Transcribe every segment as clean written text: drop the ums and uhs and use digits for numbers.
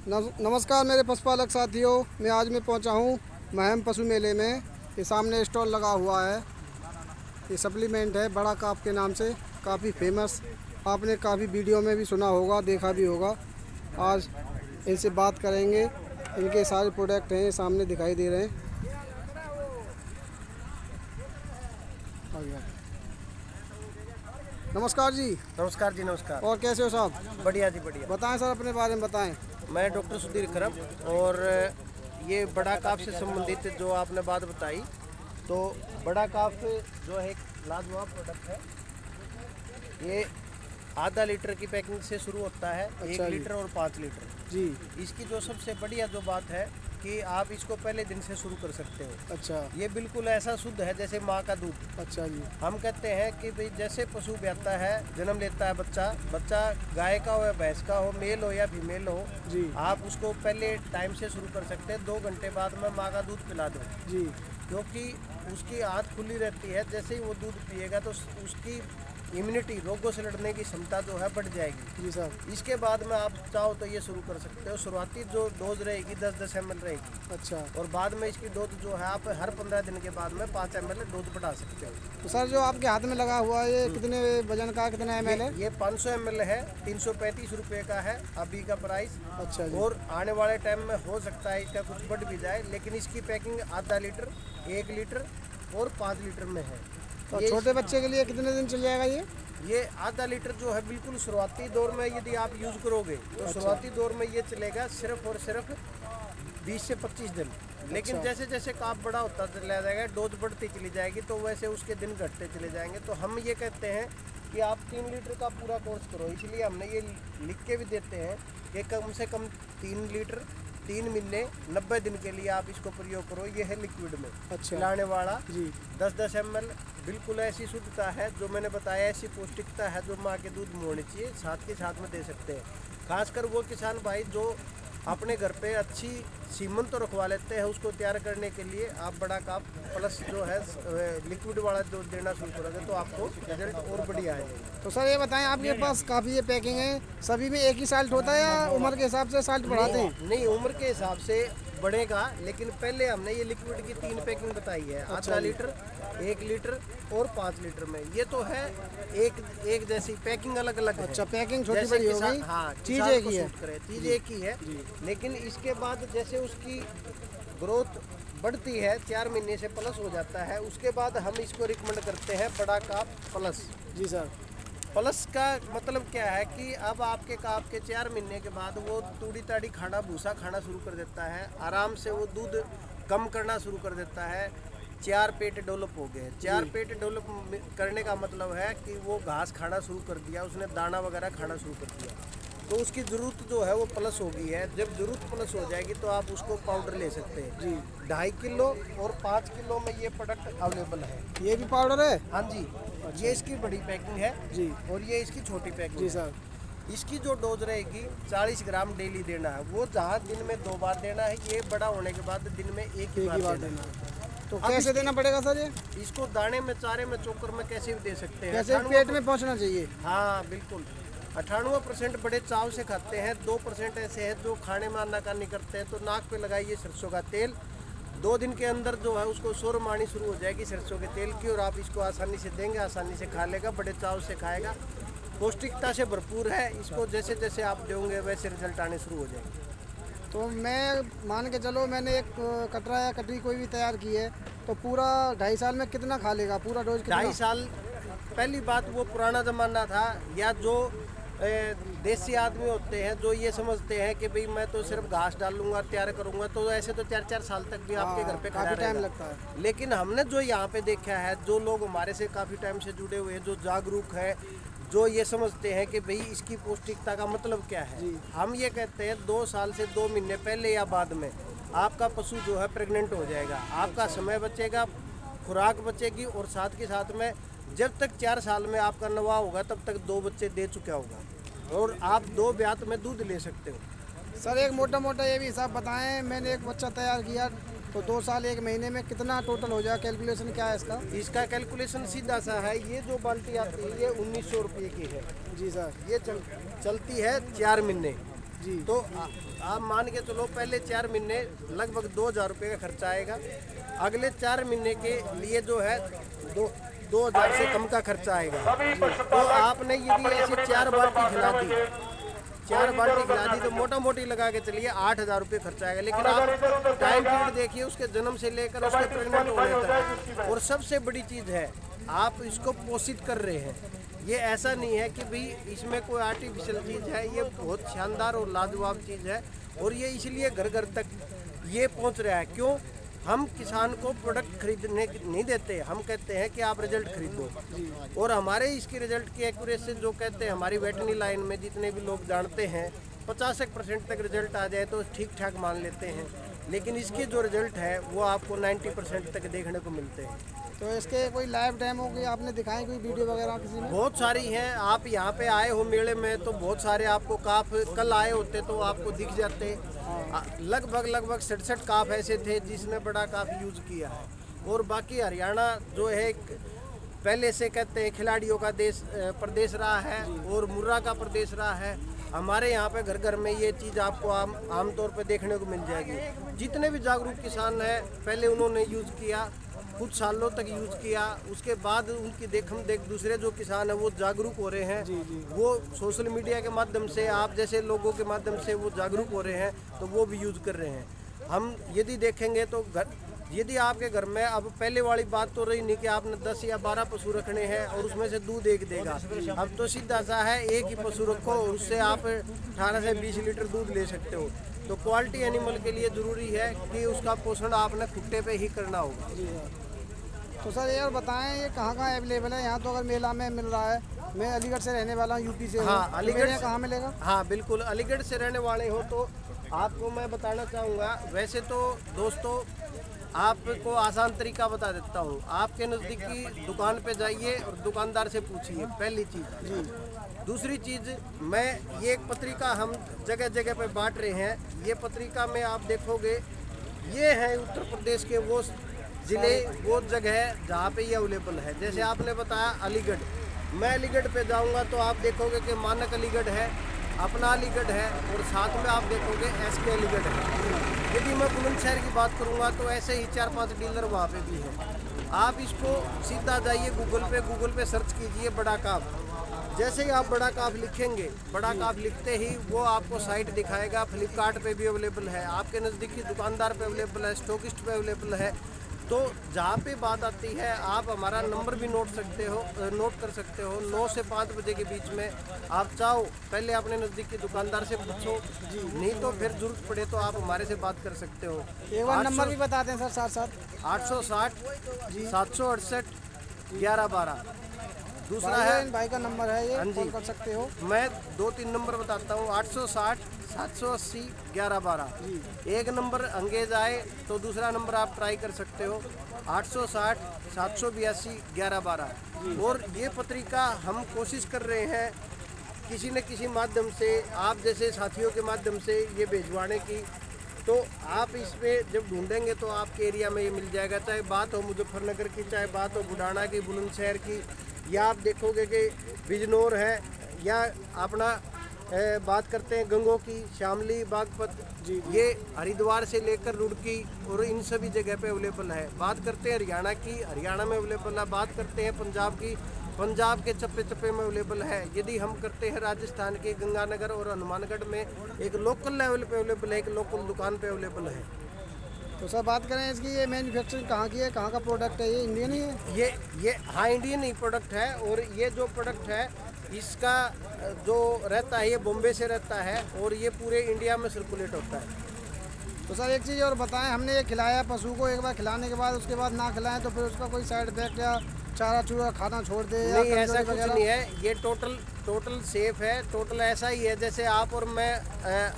नमस्कार मेरे पशुपालक साथियों, मैं पहुंचा हूं महम पशु मेले में। ये सामने स्टॉल लगा हुआ है। ये सप्लीमेंट है बड़ा काप के नाम से, काफ़ी फेमस। आपने काफ़ी वीडियो में भी सुना होगा, देखा भी होगा। आज इनसे बात करेंगे। इनके सारे प्रोडक्ट हैं, सामने दिखाई दे रहे हैं। आ गया। नमस्कार जी। नमस्कार जी, नमस्कार। और कैसे हो साहब? बढ़िया जी, बढ़िया। बताएं सर, अपने बारे में बताएं। मैं डॉक्टर सुधीर खरब, और ये बड़ा काफ से संबंधित जो आपने बात बताई, तो बड़ा काफ जो है एक लाजवाब प्रोडक्ट है। ये आधा लीटर की पैकिंग से शुरू होता है। अच्छा 1 जी। लीटर और 5 लीटर जी। इसकी जो सबसे बढ़िया जो बात है कि आप इसको पहले दिन से शुरू कर सकते हो। अच्छा। ये बिल्कुल ऐसा शुद्ध है जैसे माँ का दूध। अच्छा जी। हम कहते हैं कि भाई जैसे पशु ब्याता है, जन्म लेता है बच्चा गाय का हो या भैंस का हो, मेल हो या फीमेल हो, जी। आप उसको पहले टाइम से शुरू कर सकते हैं। 2 घंटे बाद में माँ का दूध पिला दो, जी। क्योंकि उसकी आँख खुली रहती है। जैसे ही वो दूध पिएगा तो उसकी इम्यूनिटी, रोगों से लड़ने की क्षमता जो है बढ़ जाएगी। जी सर। इसके बाद में आप चाहो तो ये शुरू कर सकते हो। शुरुआती जो डोज रहेगी 10-10 ml रहेगी, अच्छा। और बाद में इसकी डोज जो है आप हर 15 दिन के बाद में 5 ml डोज बढ़ा सकते हो। तो सर, जो आपके हाथ में लगा हुआ है, ये कितने वजन का, कितना ml है? ये 500 ml है, 335 रुपये का है अभी का प्राइस। अच्छा जी। और आने वाले टाइम में हो सकता है इसका कुछ बढ़ भी जाए, लेकिन इसकी पैकिंग आधा लीटर, 1 लीटर और 5 लीटर में है। तो ये छोटे बच्चे के लिए कितने दिन चल जाएगा ये आधा लीटर जो है बिल्कुल शुरुआती दौर में यदि आप यूज़ करोगे तो शुरुआती दौर में ये चलेगा सिर्फ और सिर्फ 20 से 25 दिन। लेकिन अच्छा। जैसे जैसे काप बड़ा होता चला जाएगा, डोज बढ़ती चली जाएगी, तो वैसे उसके दिन घटते चले जाएंगे। तो हम ये कहते हैं कि आप 3 लीटर का पूरा कोर्स करो। इसलिए हमने ये लिख के भी देते हैं कि कम से कम 3 लीटर 3 महीने 90 दिन के लिए आप इसको प्रयोग करो। ये है लिक्विड में अच्छा। पिलाने वाला। जी। 10-10 ml बिल्कुल ऐसी शुद्धता है जो मैंने बताया, ऐसी पौष्टिकता है जो माँ के दूध में होनी चाहिए, साथ के साथ में दे सकते हैं। खासकर वो किसान भाई जो अपने घर पे अच्छी सीमन तो रखवा लेते हैं, उसको तैयार करने के लिए आप बड़ा काप प्लस जो है लिक्विड वाला जो देना शुरू करोगे तो आपको रिजल्ट और बढ़िया आएगा। तो सर, ये बताएं, आपके पास काफ़ी ये पैकिंग है, सभी में एक ही साल्ट होता है या उम्र के हिसाब से साल्ट बढ़ाते हैं? नहीं, उम्र के हिसाब से बढ़ेगा, लेकिन पहले हमने ये लिक्विड की 3 पैकिंग बताई है। आधा लीटर, 1 लीटर और 5 लीटर में। ये तो है एक जैसी पैकिंग, अलग अलग है। अच्छा, पैकिंग छोटी जैसे बड़ी हो गई, हाँ, चीज़ किसान एक को ही है। सूट करे, चीज़ एक ही है। लेकिन इसके बाद जैसे उसकी ग्रोथ बढ़ती है, 4 महीने से प्लस हो जाता है, उसके बाद हम इसको रिकमेंड करते हैं बड़ा काप प्लस। जी सर। प्लस का मतलब क्या है कि अब आपके काप के 4 महीने के बाद वो तूड़ी ताड़ी खाना, भूसा खाना शुरू कर देता है। आराम से वो दूध कम करना शुरू कर देता है। 4 पेट डेवलप हो गए। 4 पेट डेवलप करने का मतलब है कि वो घास खाना शुरू कर दिया, उसने दाना वगैरह खाना शुरू कर दिया, तो उसकी ज़रूरत जो है वो प्लस हो गई है। जब ज़रूरत प्लस हो जाएगी तो आप उसको पाउडर ले सकते हैं। जी। 2.5 किलो और 5 किलो में ये प्रोडक्ट अवेलेबल है। ये भी पाउडर है? हाँ जी। ये इसकी बड़ी पैकिंग है जी। और ये इसकी छोटी पैकिंग जी है। सर। इसकी जो डोज रहेगी 40 ग्राम डेली देना है। वो जहाँ दिन में 2 बार देना है, ये बड़ा होने के बाद दिन में एक ही बार देना है। तो अब कैसे देना पड़ेगा सर ये? इसको दाने में, चारे में, चोकर में कैसे भी दे सकते हैं। कैसे पेट में पहुंचना चाहिए? हाँ बिल्कुल। 98% बड़े चाव से खाते हैं। 2% ऐसे हैं जो खाने में आनाकानी करते हैं। तो नाक पे लगाइए सरसों का तेल, 2 दिन के अंदर जो है उसको शोरम आनी शुरू हो जाएगी सरसों के तेल की, और आप इसको आसानी से देंगे, आसानी से खा लेगा, बड़े चाव से खाएगा। पौष्टिकता से भरपूर है। इसको जैसे जैसे आप देंगे वैसे रिजल्ट आने शुरू हो जाएंगे। तो मैं मान के चलो, मैंने एक कटरा या कटरी कोई भी तैयार की है, तो पूरा 2.5 साल में कितना खा लेगा? पूरा डोज कितना? 2.5 साल। पहली बात, वो पुराना ज़माना था, या जो देसी आदमी होते हैं जो ये समझते हैं कि भाई मैं तो सिर्फ घास डालूंगा, तैयार करूंगा, तो ऐसे तो 4-4 साल तक भी आपके घर पे खड़ा काफ़ी टाइम रहेगा। लगता है। लेकिन हमने जो यहाँ पे देखा है, जो लोग हमारे से काफ़ी टाइम से जुड़े हुए हैं, जो जागरूक है, जो ये समझते हैं कि भाई इसकी पौष्टिकता का मतलब क्या है, हम ये कहते हैं 2 साल से 2 महीने पहले या बाद में आपका पशु जो है प्रेग्नेंट हो जाएगा। आपका समय बचेगा, खुराक बचेगी, और साथ के साथ में जब तक 4 साल में आपका नवा होगा तब तक 2 बच्चे दे चुका होगा, और आप 2 ब्यात में दूध ले सकते हो। सर, एक मोटा मोटा ये भी हिसाब बताएं। मैंने एक बच्चा तैयार किया, तो 2 साल 1 महीने में कितना टोटल हो जाए? कैलकुलेशन क्या है इसका? इसका कैलकुलेशन सीधा सा है। ये जो बाल्टी आती है ये 1900 रुपये की है। जी सर। ये चलती है 4 महीने। जी। तो आप मान के चलो पहले 4 महीने लगभग 2,000 रुपये का खर्चा आएगा। अगले 4 महीने के लिए जो है 2,000 से कम का खर्चा आएगा। तो आपने यदि ऐसी 4 बाल्टी खिला दी, 4 बाल्टी खिला दी तो मोटा मोटी लगा के चलिए 8,000 रुपये खर्चा आएगा। लेकिन आप टाइम पीरियड देखिए उसके जन्म से लेकर उसके प्रेग्नेंट होने तक। और सबसे बड़ी चीज़ है आप इसको पोषित कर रहे हैं। ये ऐसा नहीं है कि भाई इसमें कोई आर्टिफिशियल चीज़ है, ये बहुत शानदार और लाजवाब चीज़ है। और ये इसलिए घर घर तक ये पहुंच रहा है। क्यों? हम किसान को प्रोडक्ट खरीदने नहीं देते, हम कहते हैं कि आप रिजल्ट खरीदो। और हमारे इसकी रिजल्ट की एक्यूरेसी जो कहते हैं हमारी वेटरनरी लाइन में जितने भी लोग जानते हैं 50% तक रिजल्ट आ जाए तो ठीक ठाक मान लेते हैं। लेकिन इसके जो रिजल्ट है वो आपको 90% तक देखने को मिलते हैं। तो इसके कोई लाइव डेमो की आपने दिखाई कोई वीडियो वगैरह किसी में? बहुत सारी हैं। आप यहाँ पे आए हो मेले में तो बहुत सारे आपको काफ कल आए होते तो आपको दिख जाते। लगभग 67 काफ ऐसे थे जिसने बड़ा काफ यूज किया है। और बाकी हरियाणा जो है पहले से कहते हैं खिलाड़ियों का प्रदेश रहा है और मुर्रा का प्रदेश रहा है। हमारे यहाँ पे घर घर में ये चीज़ आपको आमतौर पे देखने को मिल जाएगी। जितने भी जागरूक किसान हैं पहले उन्होंने यूज़ किया, कुछ सालों तक यूज़ किया, उसके बाद उनकी देख दूसरे जो किसान हैं वो जागरूक हो रहे हैं। वो सोशल मीडिया के माध्यम से आप जैसे लोगों के माध्यम से वो जागरूक हो रहे हैं तो वो भी यूज़ कर रहे हैं। हम यदि देखेंगे तो यदि आपके घर में अब पहले वाली बात तो रही नहीं कि आपने 10 या 12 पशु रखने हैं और उसमें से दूध एक देगा। अब तो सीधा सा है एक ही पशु रखो और उससे आप 18 से 20 लीटर दूध ले सकते हो। तो क्वालिटी एनिमल के लिए ज़रूरी है कि उसका पोषण आपने खुट्टे पे ही करना होगा। तो सर ये और बताएं ये कहाँ अवेलेबल है? यहाँ तो अगर मेला में मिल रहा है, मैं अलीगढ़ से रहने वाला हूँ, यूपी से। हाँ, अलीगढ़ से कहाँ मिलेगा? हाँ बिल्कुल, अलीगढ़ से रहने वाले हो तो आपको मैं बताना चाहूँगा। वैसे तो दोस्तों आपको आसान तरीका बता देता हूँ। आपके नज़दीकी दुकान पे जाइए और दुकानदार से पूछिए, पहली चीज़ जी। दूसरी चीज़, मैं ये एक पत्रिका हम जगह जगह पे बांट रहे हैं। ये पत्रिका में आप देखोगे ये है उत्तर प्रदेश के वो ज़िले, वो जगह जहाँ पे ये अवेलेबल है। जैसे आपने बताया अलीगढ़, मैं अलीगढ़ पे जाऊँगा तो आप देखोगे कि मानक अलीगढ़ है, अपना अलीगढ़ है और साथ में आप देखोगे SK अलीगढ़ है। यदि मैं बुलंदशहर की बात करूंगा तो ऐसे ही 4-5 डीलर वहाँ पे भी हैं। आप इसको सीधा जाइए गूगल पे सर्च कीजिए बड़ा काफ। जैसे ही आप बड़ा काफ लिखेंगे, बड़ा काफ लिखते ही वो आपको साइट दिखाएगा। फ्लिपकार्ट पे भी अवेलेबल है, आपके नज़दीकी दुकानदार पे अवेलेबल है, स्टॉकिस्ट पे अवेलेबल है। तो जहाँ पे बात आती है आप हमारा नंबर भी नोट कर सकते हो। 9 से 5 बजे के बीच में आप चाहो पहले अपने नज़दीकी दुकानदार से पूछो जी, नहीं तो फिर जरूरत पड़े तो आप हमारे से बात कर सकते हो। एक बार नंबर भी बता दें सर साथ साथ। 860 768 1112 दूसरा है। भाई का नंबर है ये, कॉल कर सकते हो। मैं 2-3 नंबर बताता हूँ। 860 780 1112। एक नंबर अंगेज आए तो दूसरा नंबर आप ट्राई कर सकते हो 860 782 1112। और ये पत्रिका हम कोशिश कर रहे हैं किसी न किसी माध्यम से आप जैसे साथियों के माध्यम से ये भिजवाने की। तो आप इसमें जब ढूंढेंगे तो आपके एरिया में ये मिल जाएगा। चाहे बात हो मुजफ्फरनगर की, चाहे बात हो बुढ़ाना की, बुलंदशहर की, या आप देखोगे कि बिजनौर है, या अपना बात करते हैं गंगों की, शामली, बागपत जी, ये हरिद्वार से लेकर रुड़की और इन सभी जगह पे अवेलेबल है। बात करते हैं हरियाणा की, हरियाणा में अवेलेबल है। बात करते हैं पंजाब की, पंजाब के चप्पे चप्पे में अवेलेबल है। यदि हम करते हैं राजस्थान के गंगानगर और हनुमानगढ़ में एक लोकल लेवल पे अवेलेबल है, एक लोकल दुकान पे अवेलेबल है। तो सर बात करें इसकी, ये मैन्युफैक्चरिंग कहाँ की है, कहाँ का प्रोडक्ट है? ये इंडियन ही है? ये हाँ इंडियन ही प्रोडक्ट है। और ये जो प्रोडक्ट है इसका जो रहता है ये बॉम्बे से रहता है और ये पूरे इंडिया में सर्कुलेट होता है। तो सर एक चीज़ और बताएं, हमने ये खिलाया पशु को, एक बार खिलाने के बाद उसके बाद ना खिलाएं तो फिर उसका कोई साइड इफेक्ट या चारा चूरा खाना छोड़ दे? नहीं, ऐसा कुछ नहीं है। ये टोटल सेफ है। टोटल ऐसा ही है जैसे आप और मैं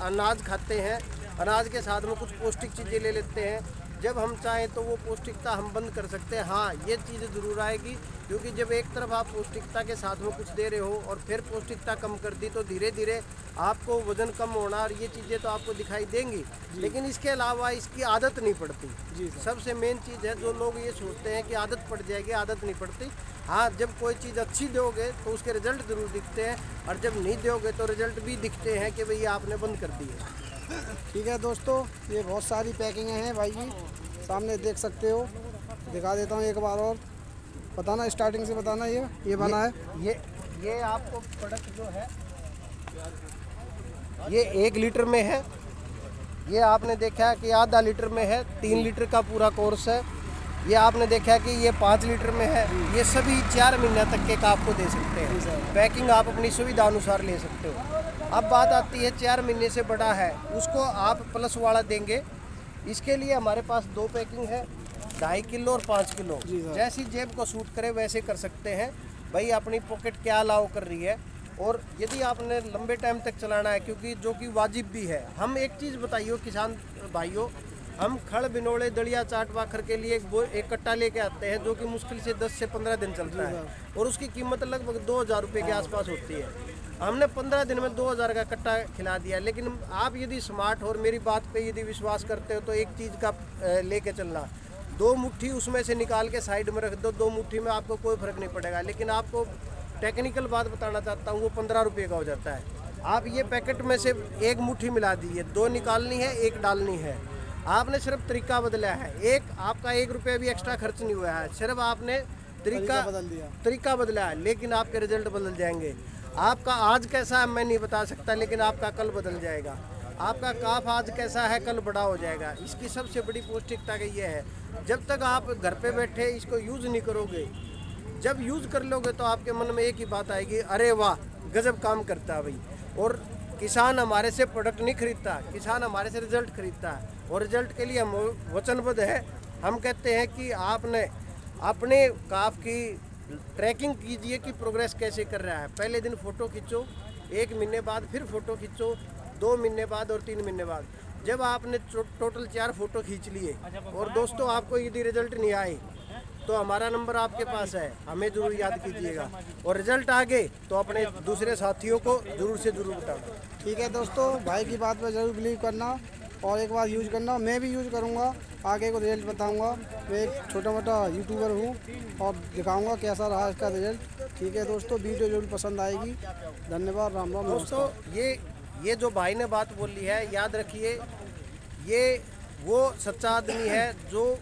अनाज खाते हैं, अनाज के साथ में कुछ पौष्टिक चीज़ें ले लेते हैं। जब हम चाहें तो वो पौष्टिकता हम बंद कर सकते हैं। हाँ, ये चीज़ ज़रूर आएगी, क्योंकि जब एक तरफ आप पौष्टिकता के साथ में कुछ दे रहे हो और फिर पौष्टिकता कम कर दी तो धीरे धीरे आपको वजन कम होना और ये चीज़ें तो आपको दिखाई देंगी, लेकिन इसके अलावा इसकी आदत नहीं पड़ती। जी सर। सबसे मेन चीज़ है, जो लोग ये सोचते हैं कि आदत पड़ जाएगी, आदत नहीं पड़ती। हाँ, जब कोई चीज़ अच्छी दोगे तो उसके रिजल्ट ज़रूर दिखते हैं, और जब नहीं दोगे तो रिजल्ट भी दिखते हैं कि भैया आपने बंद कर दी है। ठीक है दोस्तों, ये बहुत सारी पैकिंगें हैं भाई की, सामने देख सकते हो। दिखा देता हूँ एक बार और, बताना स्टार्टिंग से बताना। ये बना है, ये आपको प्रोडक्ट जो है ये 1 लीटर में है, ये आपने देखा है कि आधा लीटर में है, 3 लीटर का पूरा कोर्स है। ये आपने देखा कि ये 5 लीटर में है। ये सभी 4 महीने तक के का आपको दे सकते हैं। पैकिंग आप अपनी सुविधा अनुसार ले सकते हो। अब बात आती है 4 महीने से बड़ा है, उसको आप प्लस वाला देंगे। इसके लिए हमारे पास 2 पैकिंग है, 2.5 किलो और 5 किलो। जैसी जेब को सूट करे वैसे कर सकते हैं भाई, अपनी पॉकेट क्या अलाउ कर रही है। और यदि आपने लंबे टाइम तक चलाना है, क्योंकि जो कि वाजिब भी है। हम एक चीज़ बताइए किसान भाइयों, हम खड़ बिनोड़े दलिया चाट वाखर के लिए एक कट्टा लेके आते हैं, जो कि मुश्किल से 10 से 15 दिन चलता है, और उसकी कीमत लगभग 2000 रुपये के आसपास होती है। हमने 15 दिन में 2000 का कट्टा खिला दिया। लेकिन आप यदि स्मार्ट हो और मेरी बात पे यदि विश्वास करते हो तो एक चीज़ का लेके चलना, 2 मुट्ठी उसमें से निकाल के साइड में रख दो, 2 मुट्ठी में आपको कोई फ़र्क नहीं पड़ेगा। लेकिन आपको टेक्निकल बात बताना चाहता हूँ, वो 15 रुपये का हो जाता है। आप ये पैकेट में से 1 मुट्ठी मिला दीजिए, 2 निकालनी है, 1 डालनी है। आपने सिर्फ तरीका बदला है, आपका 1 रुपया भी एक्स्ट्रा खर्च नहीं हुआ है, सिर्फ आपने तरीका बदला है, लेकिन आपके रिजल्ट बदल जाएंगे। आपका आज कैसा है मैं नहीं बता सकता, लेकिन आपका कल बदल जाएगा। आपका काफ आज कैसा है कल बड़ा हो जाएगा। इसकी सबसे बड़ी पौष्टिकता का ये है, जब तक आप घर पे बैठे इसको यूज़ नहीं करोगे, जब यूज़ कर लोगे तो आपके मन में एक ही बात आएगी, अरे वाह गजब काम करता है भाई। और किसान हमारे से प्रोडक्ट नहीं खरीदता, किसान हमारे से रिजल्ट खरीदता है, और रिजल्ट के लिए हम वचनबद्ध है। हम कहते हैं कि आपने अपने काफ की ट्रैकिंग कीजिए कि प्रोग्रेस कैसे कर रहा है। पहले दिन फ़ोटो खींचो, 1 महीने बाद फिर फ़ोटो खींचो, 2 महीने बाद और 3 महीने बाद। जब आपने टोटल 4 फ़ोटो खींच लिए और दोस्तों आपको यदि रिजल्ट नहीं आए तो हमारा नंबर आपके पास है, हमें ज़रूर याद कीजिएगा। और रिजल्ट आ गए तो अपने दूसरे साथियों को ज़रूर से ज़रूर बताना। ठीक है दोस्तों, भाई की बात पर ज़रूर बिलीव करना और एक बार यूज़ करना। मैं भी यूज़ करूँगा, आगे को रिजल्ट बताऊँगा। मैं एक छोटा मोटा यूट्यूबर हूँ और दिखाऊँगा कैसा रहा इसका रिजल्ट। ठीक है दोस्तों, वीडियो जरूर पसंद आएगी। धन्यवाद, राम राम। दोस्तों ये जो भाई ने बात बोली है, याद रखिए, ये वो सच्चा आदमी है जो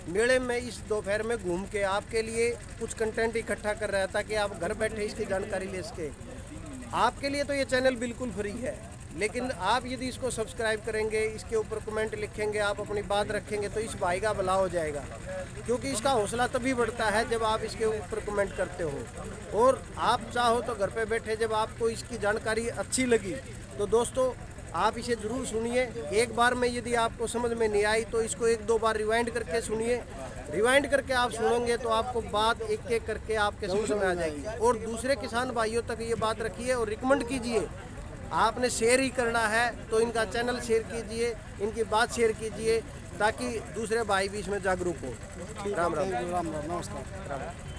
मेले में इस दोपहर में घूम के आपके लिए कुछ कंटेंट इकट्ठा कर रहा है, ताकि आप घर बैठे इसकी जानकारी ले सके। आपके लिए तो ये चैनल बिल्कुल फ्री है, लेकिन आप यदि इसको सब्सक्राइब करेंगे, इसके ऊपर कमेंट लिखेंगे, आप अपनी बात रखेंगे, तो इस भाई का भला हो जाएगा। क्योंकि इसका हौसला तभी बढ़ता है जब आप इसके ऊपर कमेंट करते हो। और आप चाहो तो घर पे बैठे, जब आपको इसकी जानकारी अच्छी लगी तो दोस्तों आप इसे ज़रूर सुनिए। एक बार में यदि आपको समझ में नहीं आई तो इसको 1-2 बार रिवाइंड करके सुनिए। रिवाइंड करके आप सुनोगे तो आपको बात एक एक करके आपके समझ में आ जाएगी। और दूसरे किसान भाइयों तक ये बात रखिए और रिकमेंड कीजिए। आपने शेयर ही करना है तो इनका चैनल शेयर कीजिए, इनकी बात शेयर कीजिए, ताकि दूसरे भाई भी इसमें जागरूक हो। राम राम। राम राम, नमस्कार।